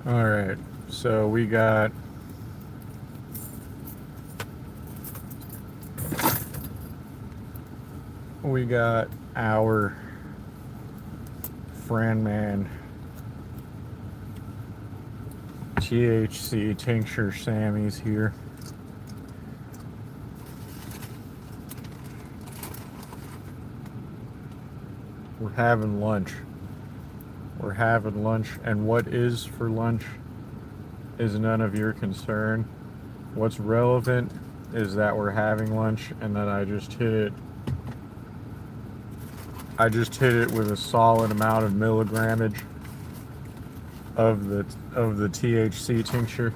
All right, so we got our FRAN Man THC tincture Sammys here. We're having lunch. We're having lunch, and what is for lunch is none of your concern. What's relevant is that we're having lunch, and that I just hit it. With a solid amount of milligrammage of the THC tincture.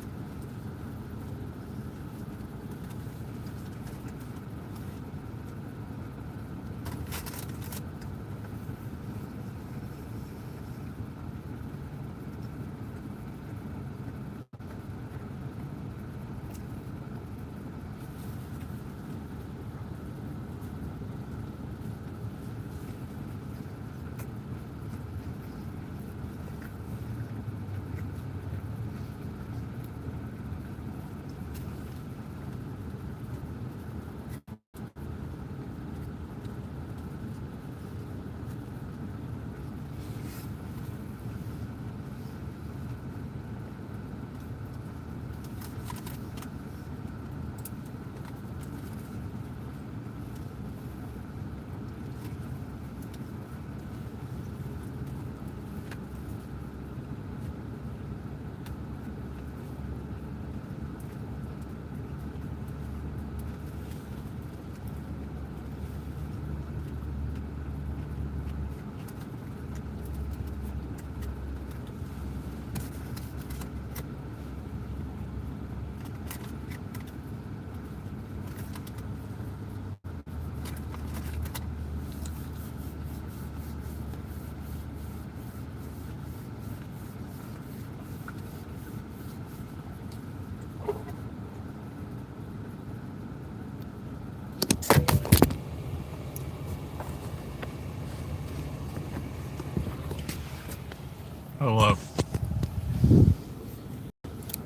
Hello.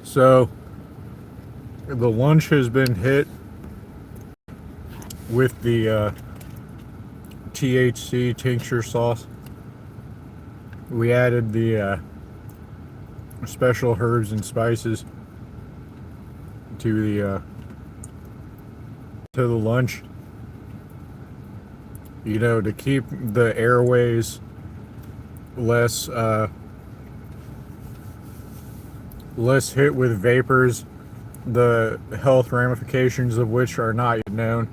So the lunch has been hit with the THC tincture sauce. We added the special herbs and spices to the lunch. You know, to keep the airways less less hit with vapors, the health ramifications of which are not yet known.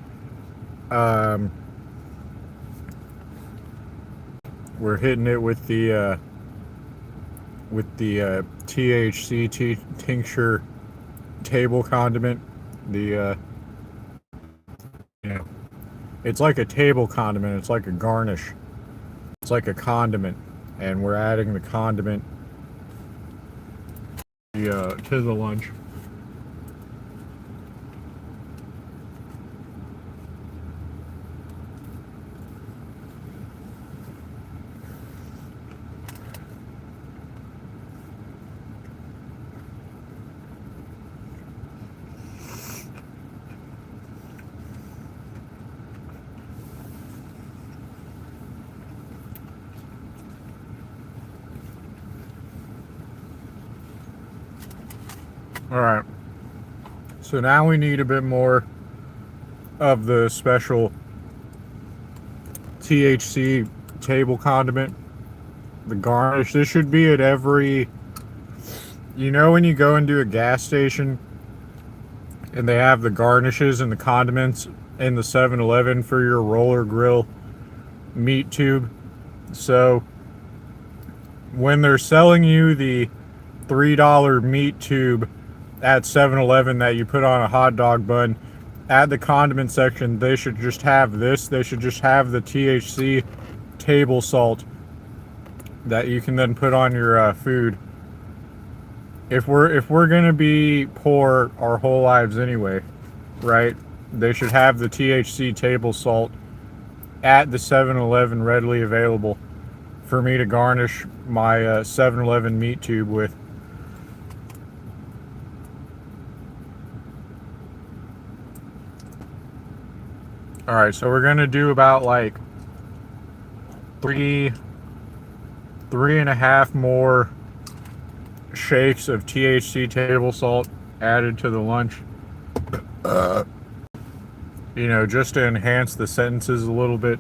We're hitting it with the THC tincture table condiment. The you know, it's like a table condiment. It's like a garnish. It's like a condiment, and we're adding the condiment to the lunch. All right. So now we need a bit more of the special THC table condiment, the garnish. This should be at every, you know, when you go into a gas station and they have the garnishes and the condiments in the 7-Eleven for your roller grill meat tube. So when they're selling you the $3 meat tube at 7-Eleven that you put on a hot dog bun, at the condiment section, they should just have this. They should just have the THC table salt that you can then put on your food. If we're gonna be poor our whole lives anyway, right? They should have the THC table salt at the 7-Eleven readily available for me to garnish my 7-Eleven meat tube with. Alright, so we're gonna do about like three and a half more shakes of THC table salt added to the lunch. You know, just to enhance the sentences a little bit.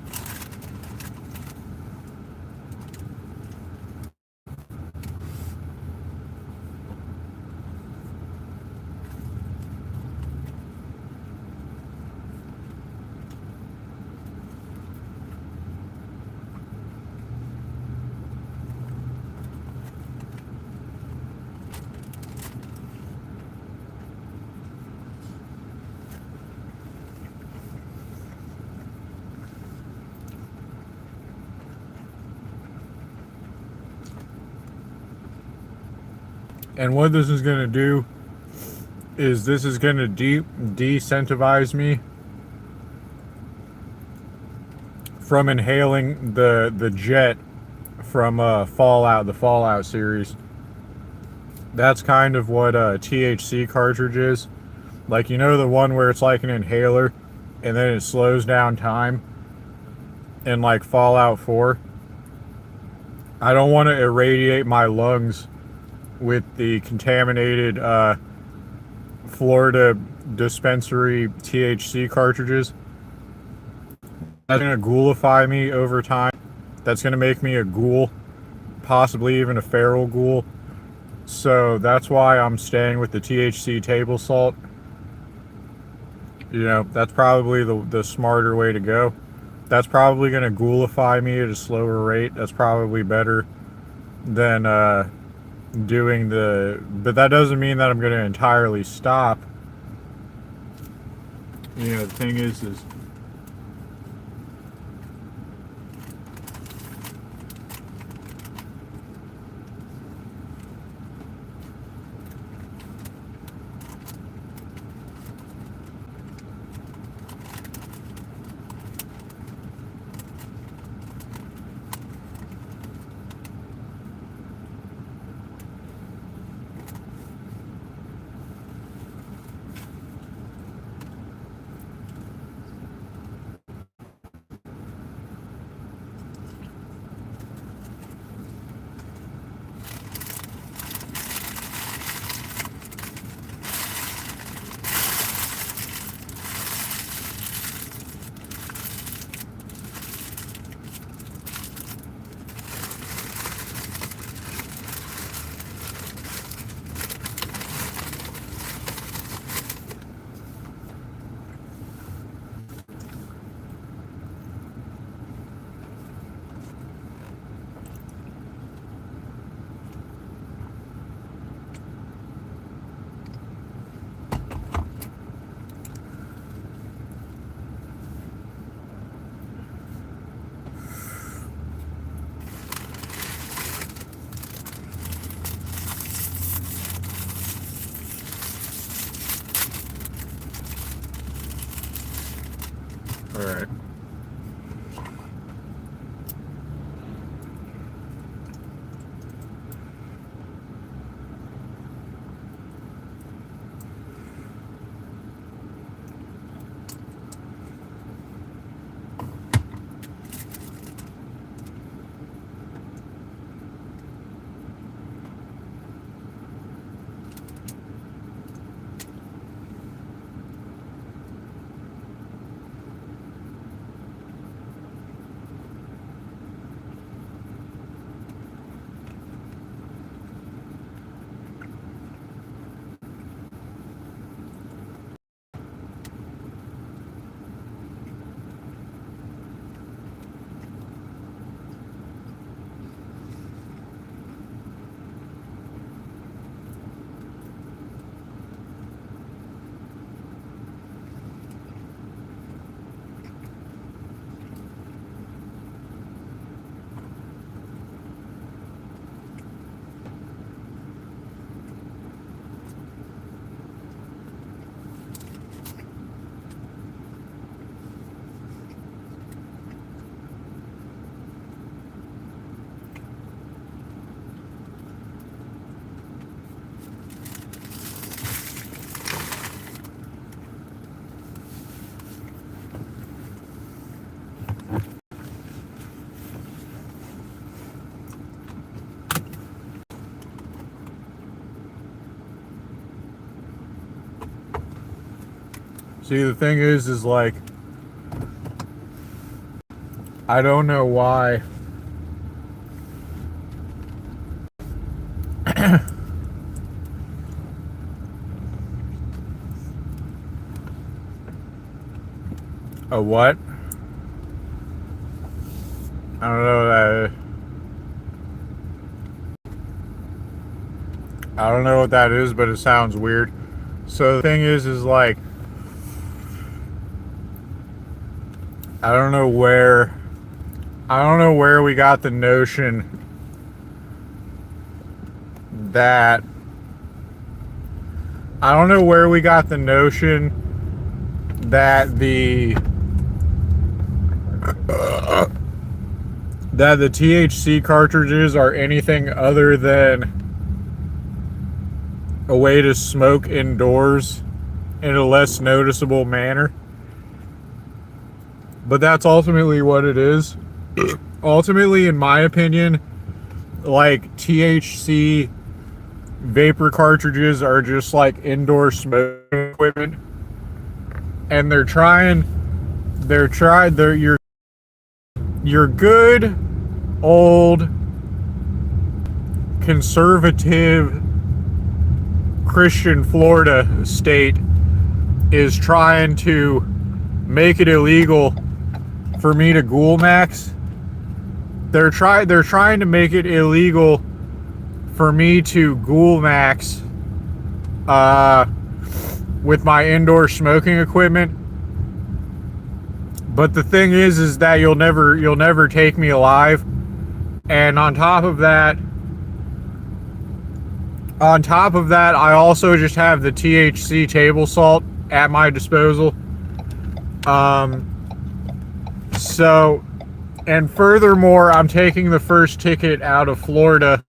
And what this is going to do is this is going to de-incentivize me from inhaling the jet from Fallout, the Fallout series. That's kind of what a THC cartridge is. Like, you know, the one where it's like an inhaler and then it slows down time in like Fallout 4. I don't want to irradiate my lungs with the contaminated Florida dispensary THC cartridges. That's going to ghoulify me over time. That's going to make me a ghoul, possibly even a feral ghoul. So that's why I'm staying with the THC table salt. You know, that's probably the smarter way to go. That's probably going to ghoulify me at a slower rate. That's probably better than doing but that doesn't mean that I'm going to entirely stop. You know, the thing is all right. See, the thing is like, I don't know why. A what? I don't know I don't know what that is, but it sounds weird. So the thing is like, I don't know where we got the notion that the THC cartridges are anything other than a way to smoke indoors in a less noticeable manner. But that's ultimately what it is. Ultimately, in my opinion, like, THC vapor cartridges are just like indoor smoking equipment. And they're your good old conservative Christian Florida state is trying to make it illegal for me to ghoul max. They're trying to make it illegal for me to ghoul max with my indoor smoking equipment. But the thing is that you'll never take me alive. And on top of that, I also just have the THC table salt at my disposal. So, and furthermore, I'm taking the first ticket out of Florida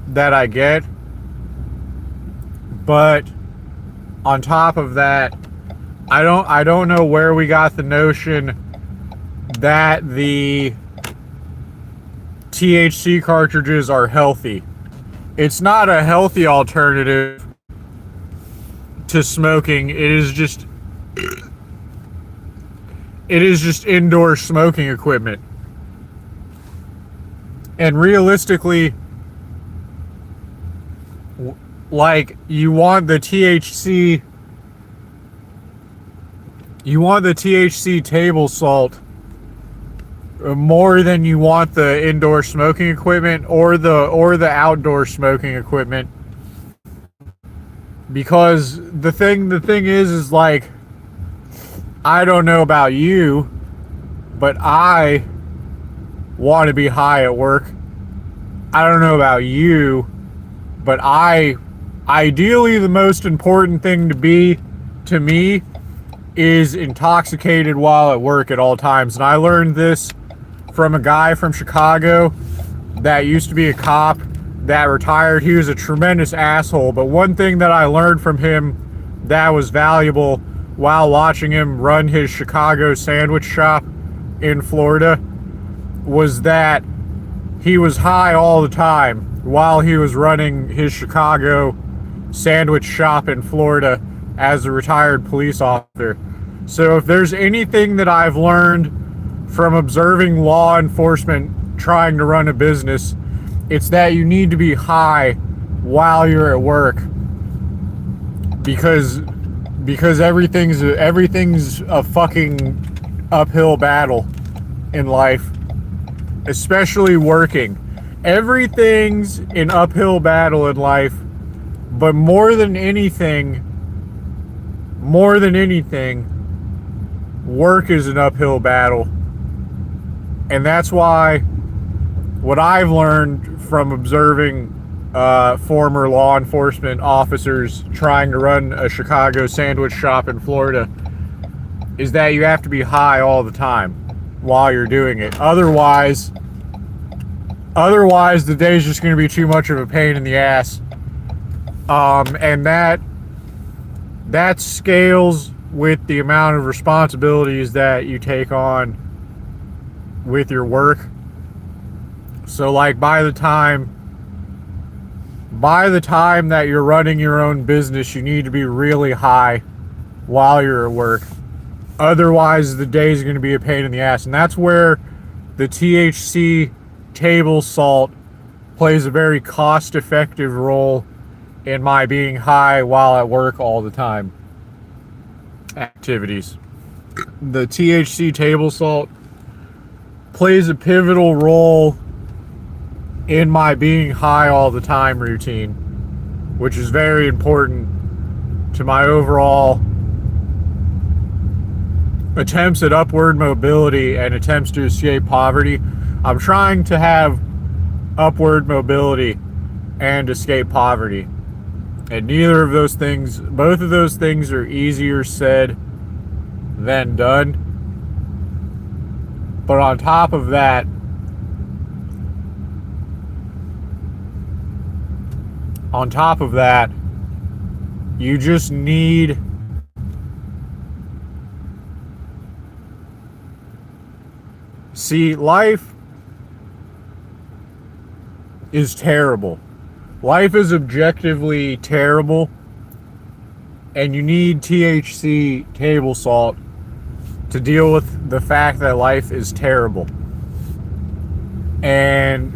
that I get. But on top of that, I don't know where we got the notion that the THC cartridges are healthy. It's not a healthy alternative to smoking. It is just indoor smoking equipment. And realistically, like, you want the THC table salt more than you want the indoor smoking equipment or the outdoor smoking equipment. Because the thing is like, I don't know about you, but I want to be high at work. I don't know about you, but ideally the most important thing to be to me is intoxicated while at work at all times. And I learned this from a guy from Chicago that used to be a cop that retired. He was a tremendous asshole, but one thing that I learned from him that was valuable while watching him run his Chicago sandwich shop in Florida was that he was high all the time while he was running his Chicago sandwich shop in Florida as a retired police officer. So if there's anything that I've learned from observing law enforcement trying to run a business, it's that you need to be high while you're at work, because everything's a fucking uphill battle in life, especially working. Everything's an uphill battle in life, but more than anything, work is an uphill battle. And that's why what I've learned from observing former law enforcement officers trying to run a Chicago sandwich shop in Florida is that you have to be high all the time while you're doing it. Otherwise the day's just going to be too much of a pain in the ass. And that scales with the amount of responsibilities that you take on with your work. So like by the time that you're running your own business, you need to be really high while you're at work. Otherwise, the day is going to be a pain in the ass. And that's where the THC table salt plays a very cost-effective role in my being high while at work all the time activities. The THC table salt plays a pivotal role in my being high all the time routine, which is very important to my overall attempts at upward mobility and attempts to escape poverty. I'm trying to have upward mobility and escape poverty. And neither of those things, both of those things are easier said than done. But on top of that, you just need life is terrible. Life is objectively terrible, and you need THC table salt to deal with the fact that life is terrible. And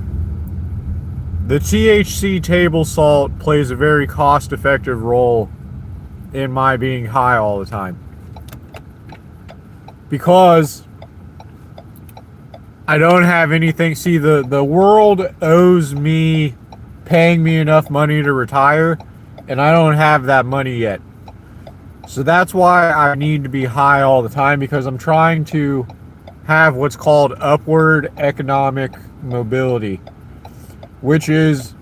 the THC table salt plays a very cost-effective role in my being high all the time. Because I don't have anything. See, the world owes me paying me enough money to retire, and I don't have that money yet. So that's why I need to be high all the time, because I'm trying to have what's called upward economic mobility, which is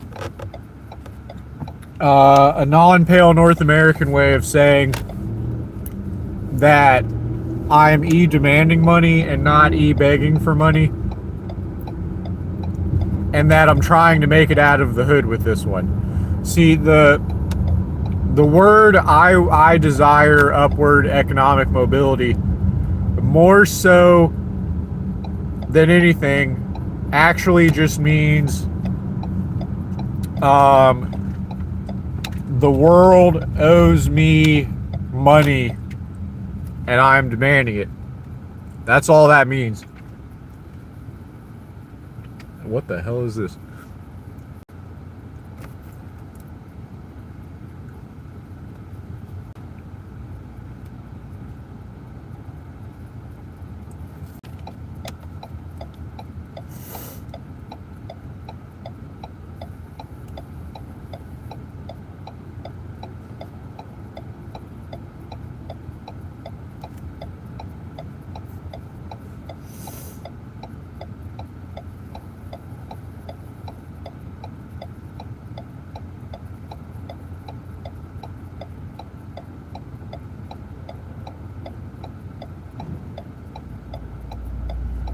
a non-pale North American way of saying that I am demanding money and not begging for money, and that I'm trying to make it out of the hood with this one. See, the word I desire upward economic mobility more so than anything actually just means the world owes me money and I'm demanding it. That's all that means. What the hell is this?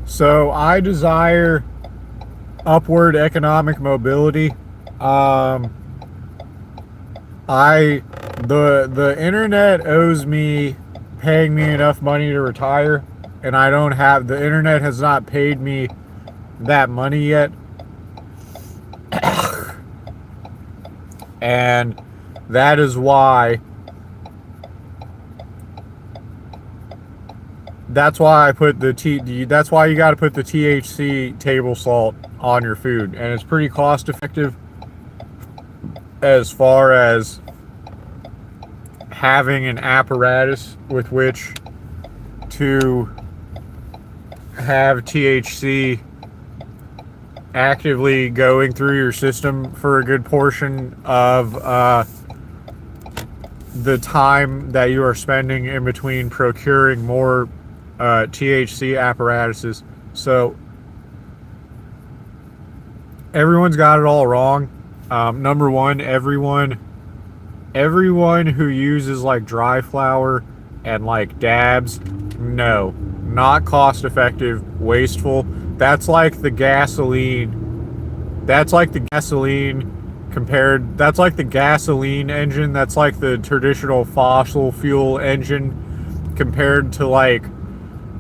So I desire upward economic mobility. The internet owes me paying me enough money to retire, and I don't have. The internet has not paid me that money yet, and that is why. That's why I put that's why you got to put the THC table salt on your food, and it's pretty cost effective as far as having an apparatus with which to have THC actively going through your system for a good portion of the time that you are spending in between procuring more THC apparatuses. So everyone's got it all wrong. Number one, everyone who uses like dry flower and like dabs, no, not cost effective, wasteful. That's like the gasoline. That's like the gasoline that's like the gasoline engine. That's like the traditional fossil fuel engine compared to like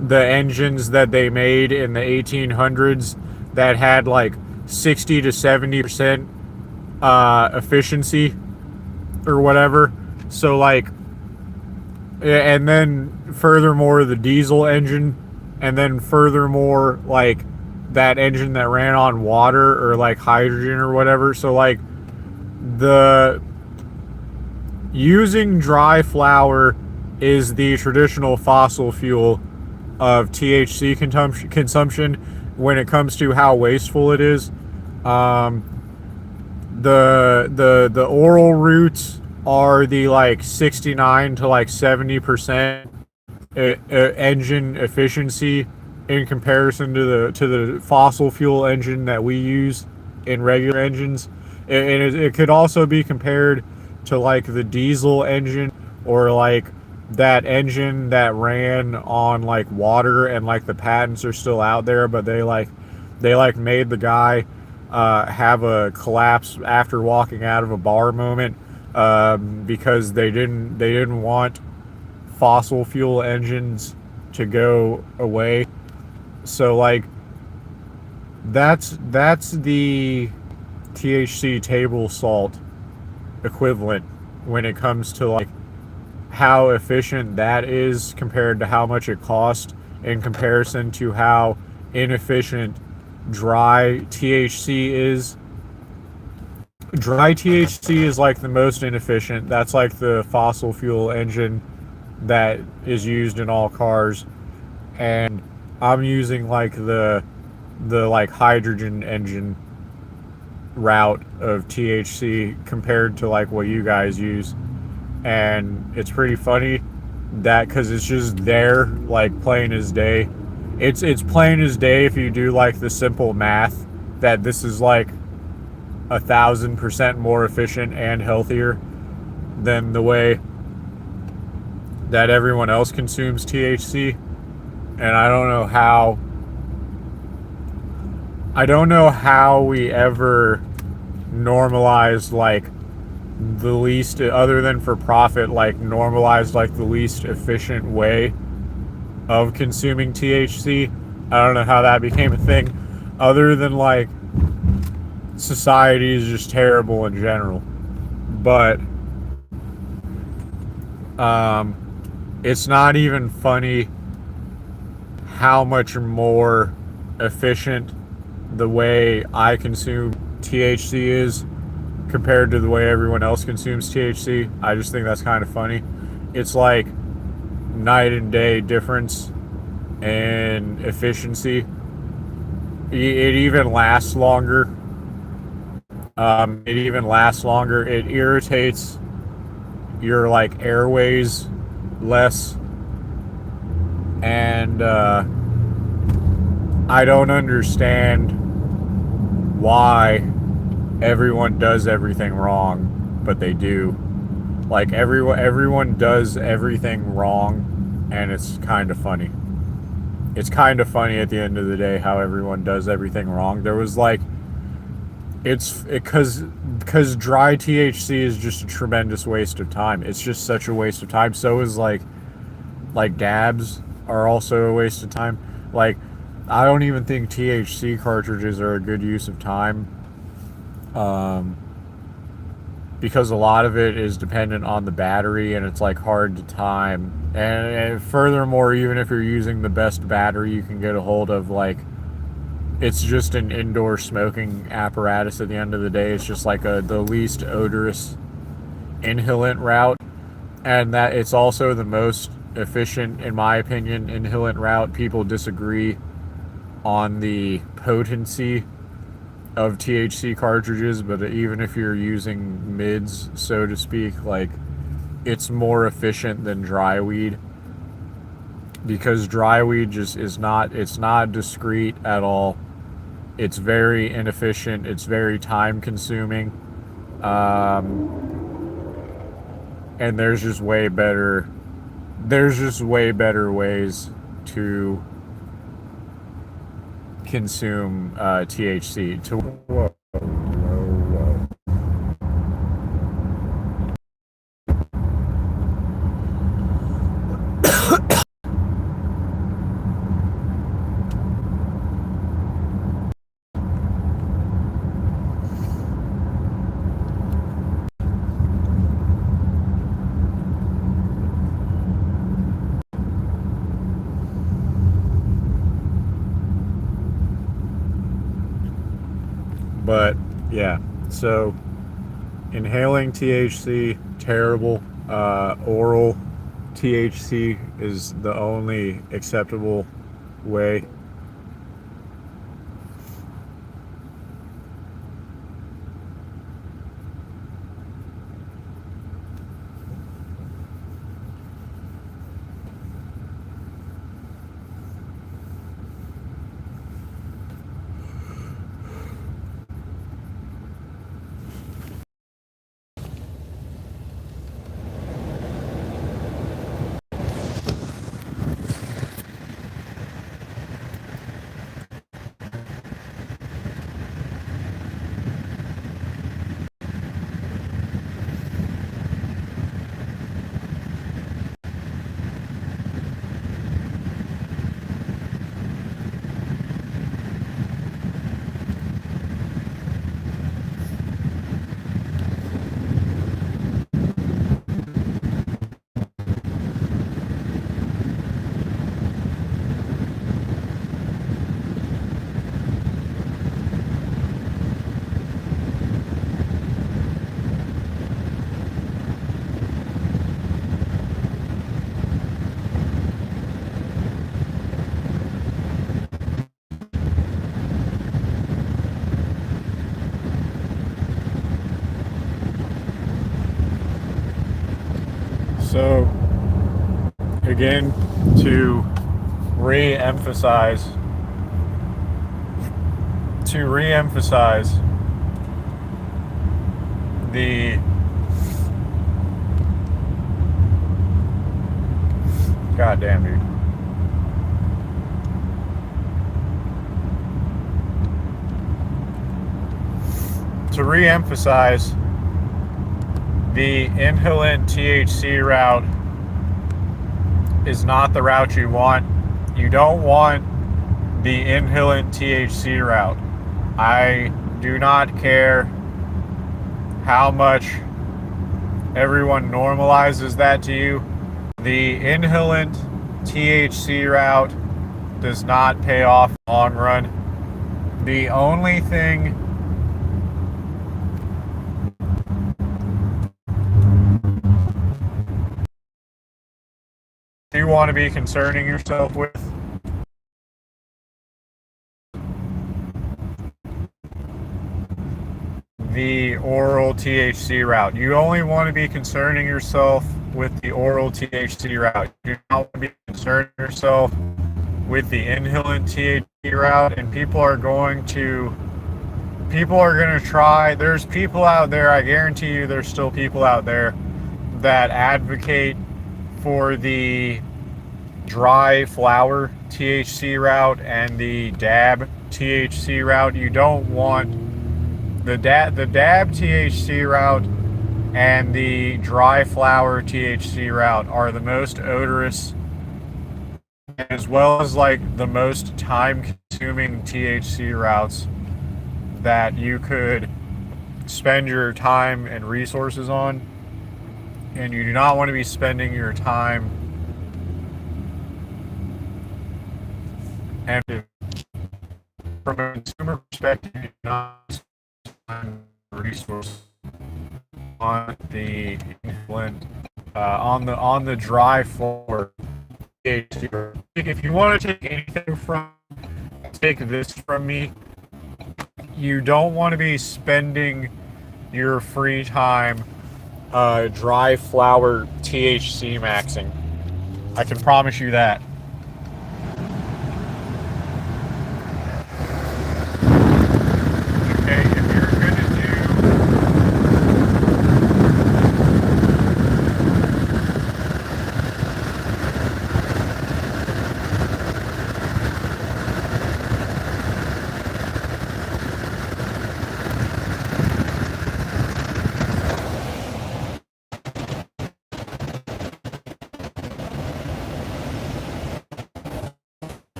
the engines that they made in the 1800s that had like 60 to 70% efficiency or whatever. So like and then furthermore the diesel engine, and then furthermore like that engine that ran on water or like hydrogen or whatever. So like the using dry flower is the traditional fossil fuel of THC consumption when it comes to how wasteful it is. Um, the oral roots are the like 69 to like 70% engine efficiency in comparison to the fossil fuel engine that we use in regular engines. And it could also be compared to like the diesel engine, or like that engine that ran on like water, and like the patents are still out there, but they made the guy have a collapse after walking out of a bar moment, because they didn't want fossil fuel engines to go away. So like that's the THC table salt equivalent when it comes to like how efficient that is compared to how much it costs, in comparison to how inefficient dry THC is. Dry THC is like the most inefficient. That's like the fossil fuel engine that is used in all cars, and I'm using like the like hydrogen engine route of THC compared to like what you guys use. And it's pretty funny that, because it's just there like plain as day. It's plain as day if you do like the simple math that this is like 1,000% more efficient and healthier than the way that everyone else consumes THC. And I don't know how we ever normalized like the least, other than for profit, like normalized like the least efficient way of consuming THC. I don't know how that became a thing, other than like society is just terrible in general. But it's not even funny how much more efficient the way I consume THC is compared to the way everyone else consumes THC. I just think that's kind of funny. It's like night and day difference in efficiency. It even lasts longer. It irritates your like airways less, and I don't understand why everyone does everything wrong, but they do. Like everyone does everything wrong, and it's kind of funny. It's kind of funny at the end of the day how everyone does everything wrong. There was like, because dry THC is just a tremendous waste of time. It's just such a waste of time. So is like dabs are also a waste of time. Like, I don't even think THC cartridges are a good use of time, because a lot of it is dependent on the battery, and it's like hard to time. And furthermore, even if you're using the best battery you can get a hold of, like, it's just an indoor smoking apparatus at the end of the day. It's just like the least odorous inhalant route, and that it's also the most efficient, in my opinion, inhalant route. People disagree on the potency of THC cartridges, but even if you're using mids, so to speak, like, it's more efficient than dry weed, because dry weed just it's not discreet at all. It's very inefficient. It's very time consuming. And there's just way better ways to consume THC. Whoa. But yeah, so inhaling THC, terrible. Oral THC is the only acceptable way. So again, to re-emphasize the goddamn dude. To re-emphasize, the inhalant THC route is not the route you want. You don't want the inhalant THC route. I do not care how much everyone normalizes that to you. The inhalant THC route does not pay off in the long run. The only thing you want to be concerning yourself with the oral THC route. You only want to be concerning yourself with the oral THC route. You do not want to be concerning yourself with the inhalant THC route. And people are going to try. There's people out there, I guarantee you there's still people out there that advocate for the dry flower THC route and the dab THC route. You don't want the dab THC route and the dry flower THC route are the most odorous, as well as like the most time consuming THC routes that you could spend your time and resources on. And you do not want to be spending your time and from a consumer perspective, you do not spend resources on the inhalant, on the dry floor. If you want to take anything take this from me. You don't want to be spending your free time dry flower THC maxing. I can promise you that.